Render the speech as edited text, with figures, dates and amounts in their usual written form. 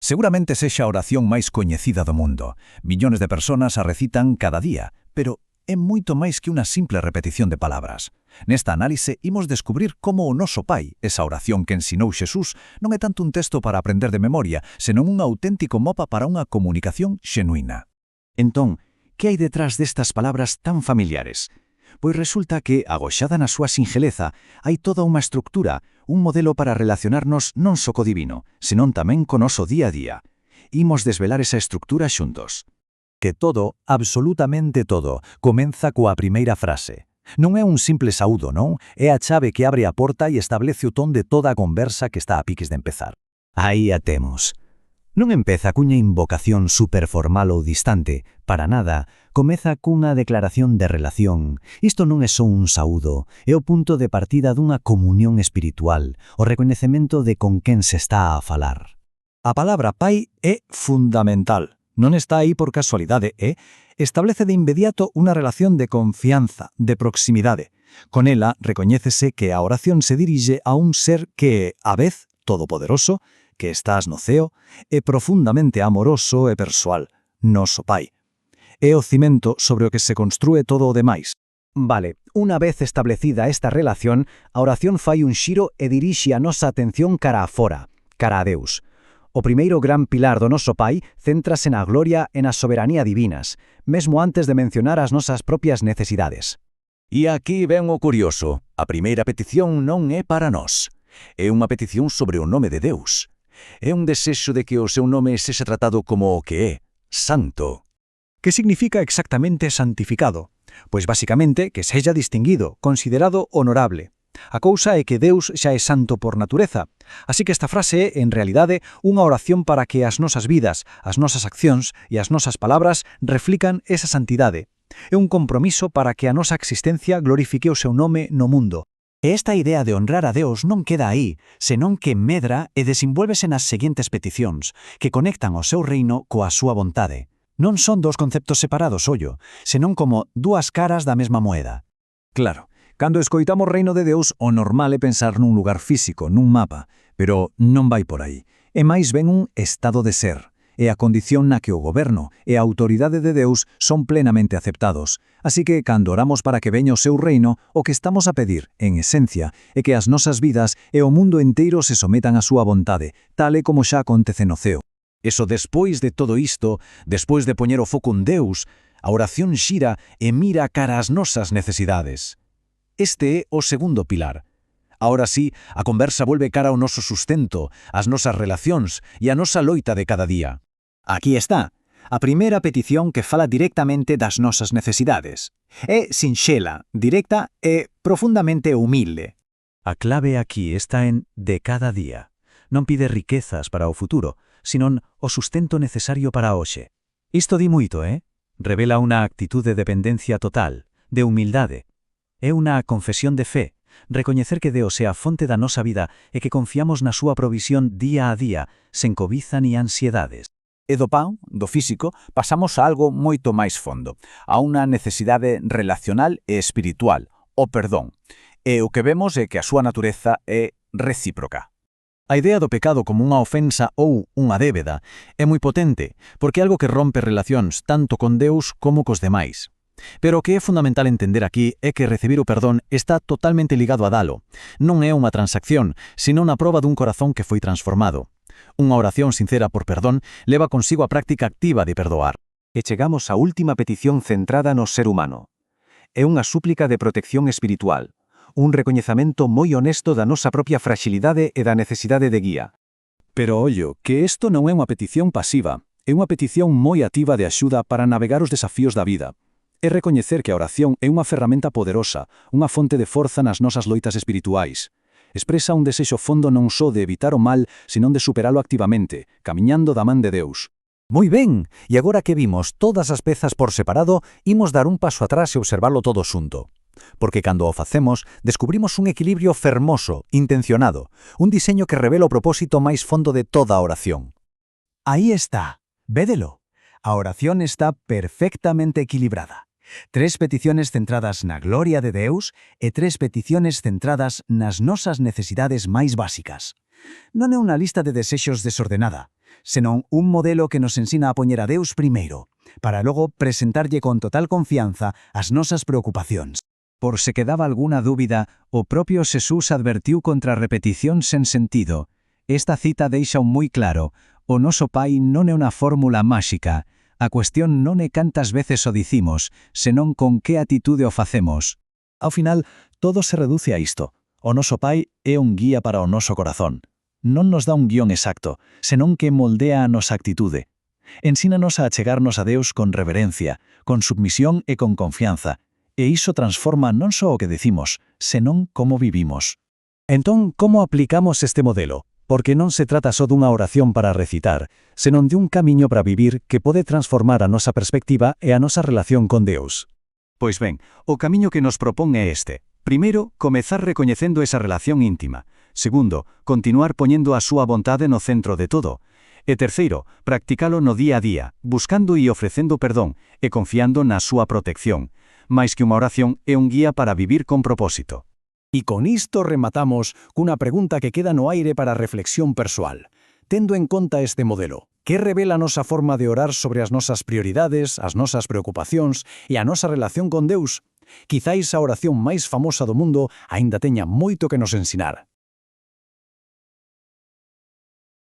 Seguramente sexa a oración máis coñecida do mundo. Millóns de persoas a recitan cada día, pero é moito máis que unha simple repetición de palabras. Nesta análise, imos descubrir como o Noso Pai, esa oración que ensinou Xesús, non é tanto un texto para aprender de memoria, senón un auténtico mapa para unha comunicación xenuína. Entón, que hai detrás destas palabras tan familiares? Pois resulta que, agoxada na súa sinxeleza, hai toda unha estructura, un modelo para relacionarnos non só co divino, senón tamén co noso día a día. Imos desvelar esa estructura xuntos. Que todo, absolutamente todo, comeza coa primeira frase. Non é un simple saúdo, non? É a chave que abre a porta e establece o ton de toda a conversa que está a piques de empezar. Aí a temos. Non empeza cunha invocación superformal ou distante, para nada, comeza cunha declaración de relación. Isto non é só un saúdo, é o punto de partida dunha comunión espiritual, o recoñecemento de con quen se está a falar. A palabra pai é fundamental. Non está aí por casualidade, establece de inmediato unha relación de confianza, de proximidade. Con ela, recoñécese que a oración se dirixe a un ser que, á vez, todopoderoso, que estás no ceo, é profundamente amoroso e persoal, Noso Pai. É o cimento sobre o que se construe todo o demais. Vale, unha vez establecida esta relación, a oración fai un xiro e dirixe a nosa atención cara a fora, cara a Deus. O primeiro gran pilar do Noso Pai céntrase na gloria e na soberanía divinas, mesmo antes de mencionar as nosas propias necesidades. E aquí ven o curioso. A primeira petición non é para nós. É unha petición sobre o nome de Deus. É un desexo de que o seu nome sexa tratado como o que é, santo. Que significa exactamente santificado? Pois basicamente que sexa distinguido, considerado honorable. A cousa é que Deus xa é santo por natureza, así que esta frase é, en realidade, unha oración para que as nosas vidas, as nosas accións e as nosas palabras reflican esa santidade. É un compromiso para que a nosa existencia glorifique o seu nome no mundo. E esta idea de honrar a Deus non queda aí, senón que medra e desenvuélvese nas seguintes peticións, que conectan o seu reino coa súa vontade. Non son dos conceptos separados, ollo, senón como dúas caras da mesma moeda. Claro, cando escoitamos reino de Deus, o normal é pensar nun lugar físico, nun mapa, pero non vai por aí. É máis ben un estado de ser. É a condición na que o goberno e a autoridade de Deus son plenamente aceptados. Así que, cando oramos para que veña o seu reino, o que estamos a pedir, en esencia, é que as nosas vidas e o mundo inteiro se sometan á súa vontade, tal e como xa acontece no ceo. Eso despois de todo isto, despois de poñer o foco en Deus, a oración xira e mira cara ás nosas necesidades. Este é o segundo pilar. Ahora sí, a conversa volve cara ao noso sustento, ás nosas relacións e a nosa loita de cada día. Aquí está, a primeira petición que fala directamente das nosas necesidades. É sinxela, directa e profundamente humilde. A clave aquí está en de cada día. Non pide riquezas para o futuro, senón o sustento necesario para hoxe. Isto di moito, Revela unha actitude de dependencia total, de humildade. É unha confesión de fe, recoñecer que Deus é a fonte da nosa vida e que confiamos na súa provisión día a día, sen cobiza ni ansiedades. E do pan, do físico, pasamos a algo moito máis fondo, a unha necesidade relacional e espiritual, o perdón. E o que vemos é que a súa natureza é recíproca. A idea do pecado como unha ofensa ou unha débeda é moi potente, porque é algo que rompe relacións tanto con Deus como cos demais. Pero o que é fundamental entender aquí é que recibir o perdón está totalmente ligado a dalo. Non é unha transacción, sino unha proba dun corazón que foi transformado. Unha oración sincera por perdón leva consigo a práctica activa de perdoar. E chegamos á última petición centrada no ser humano. É unha súplica de protección espiritual, un recoñecemento moi honesto da nosa propia fragilidade e da necesidade de guía. Pero ollo, que isto non é unha petición pasiva, é unha petición moi activa de axuda para navegar os desafíos da vida. É recoñecer que a oración é unha ferramenta poderosa, unha fonte de forza nas nosas loitas espirituais. Expresa un desexo fondo non só de evitar o mal, senón de superalo activamente, camiñando da man de Deus. Moi ben, e agora que vimos todas as pezas por separado, imos dar un paso atrás e observarlo todo xunto. Porque cando o facemos, descubrimos un equilibrio fermoso, intencionado, un diseño que revela o propósito máis fondo de toda a oración. Aí está, védelo. A oración está perfectamente equilibrada. 3 peticiones centradas na gloria de Deus e 3 peticiones centradas nas nosas necesidades máis básicas. Non é unha lista de desexos desordenada, senón un modelo que nos ensina a poñer a Deus primeiro, para logo presentarlle con total confianza as nosas preocupacións. Por se quedaba alguna dúbida, o propio Xesús advertiu contra a repetición sen sentido. Esta cita deixa un moi claro: o noso Pai non é unha fórmula máxica. A cuestión non é cantas veces o dicimos, senón con que atitude o facemos. Ao final, todo se reduce a isto. O noso Pai é un guía para o noso corazón. Non nos dá un guión exacto, senón que moldea a nosa actitude. Ensínanos a achegarnos a Deus con reverencia, con submisión e con confianza, e iso transforma non só o que decimos, senón como vivimos. Entón, como aplicamos este modelo? Porque non se trata só dunha oración para recitar, senón de un camiño para vivir que pode transformar a nosa perspectiva e a nosa relación con Deus. Pois ben, o camiño que nos propón é este. Primeiro, comezar recoñecendo esa relación íntima. Segundo, continuar poñendo a súa vontade no centro de todo. E terceiro, practicalo no día a día, buscando e ofrecendo perdón e confiando na súa protección. Mais que unha oración é un guía para vivir con propósito. E con isto rematamos cunha pregunta que queda no aire para reflexión persoal. Tendo en conta este modelo, que revela a nosa forma de orar sobre as nosas prioridades, as nosas preocupacións e a nosa relación con Deus? Quizáis a oración máis famosa do mundo aínda teña moito que nos ensinar.